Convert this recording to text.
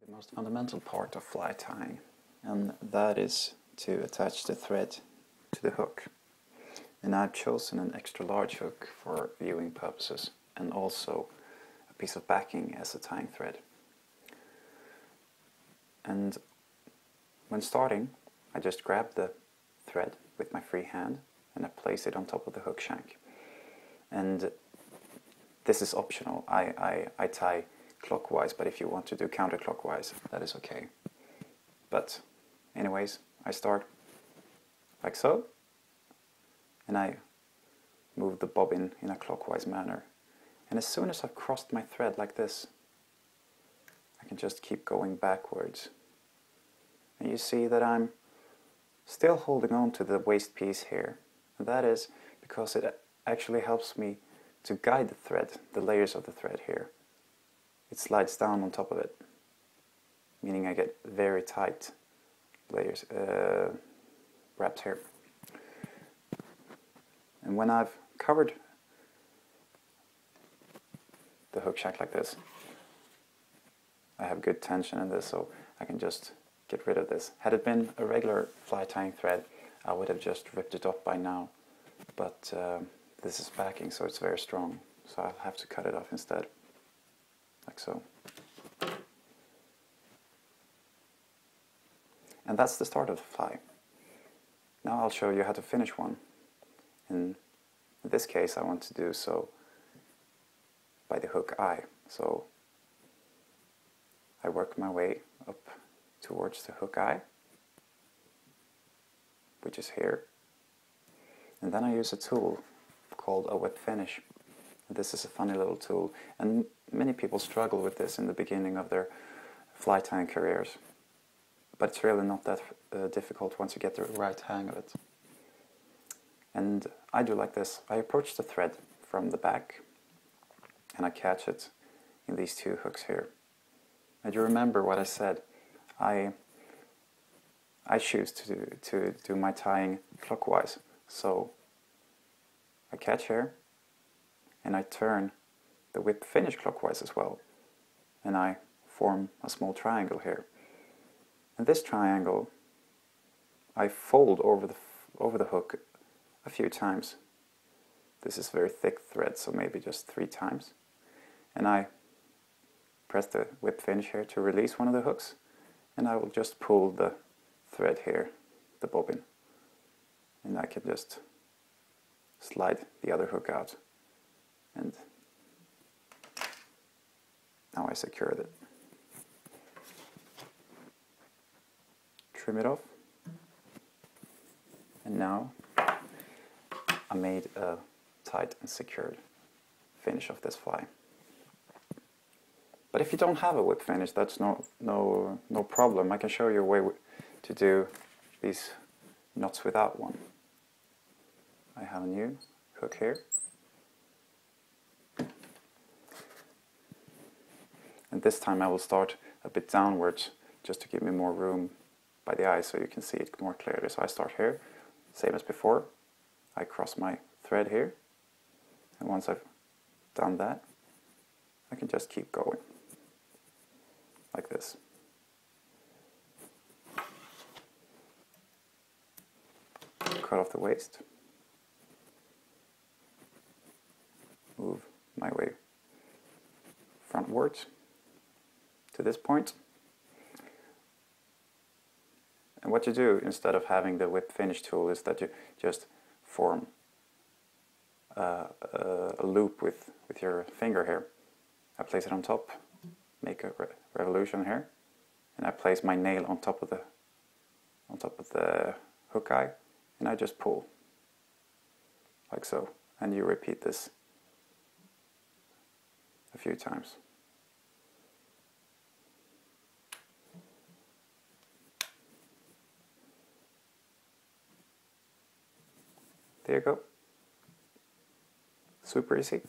the most fundamental part of fly tying, and that is to attach the thread to the hook. And I've chosen an extra large hook for viewing purposes, and also a piece of backing as a tying thread. And when starting, I just grab the thread with my free hand and I place it on top of the hook shank. And this is optional. I tie clockwise, but if you want to do counterclockwise, that is okay. But anyways, I start like so, and I move the bobbin in a clockwise manner. And as soon as I've crossed my thread like this, I can just keep going backwards. And you see that I'm still holding on to the waist piece here. And that is because it actually helps me to guide the thread, the layers of the thread here. It slides down on top of it, meaning I get very tight layers wrapped here. And when I've covered the hook shank like this, I have good tension in this, so I can just get rid of this. Had it been a regular fly tying thread, I would have just ripped it off by now, but this is backing, so it's very strong, so I'll have to cut it off instead, like so. And that's the start of the fly. Now I'll show you how to finish one. In this case, I want to do so by the hook eye. So I work my way up towards the hook eye, which is here. And then I use a tool called a whip finish. This is a funny little tool, and many people struggle with this in the beginning of their fly tying careers. But it's really not that difficult once you get the right hang of it. And I do like this. I approach the thread from the back and I catch it in these two hooks here. And you remember what I said. I choose to do my tying clockwise. So I catch here and I turn the whip finish clockwise as well. And I form a small triangle here. And this triangle I fold over the hook a few times. This is very thick thread, so maybe just 3 times. And I press the whip finish here to release one of the hooks, and I will just pull the thread here, the bobbin, and I can just slide the other hook out, and now I secured it. Trim it off, and now I made a tight and secured finish of this fly. But if you don't have a whip finish, that's no problem. I can show you a way to do these knots without one. I have a new hook here. And this time I will start a bit downwards just to give me more room by the eye so you can see it more clearly. So I start here, same as before. I cross my thread here, and once I've done that, I can just keep going, like this. Cut off the waist, move my way frontwards to this point. And what you do instead of having the whip finish tool is that you just form a loop with your finger here. I place it on top, make a revolution here, and I place my nail on top of the hook eye, and I just pull, like so. And you repeat this a few times. There you go. Super easy.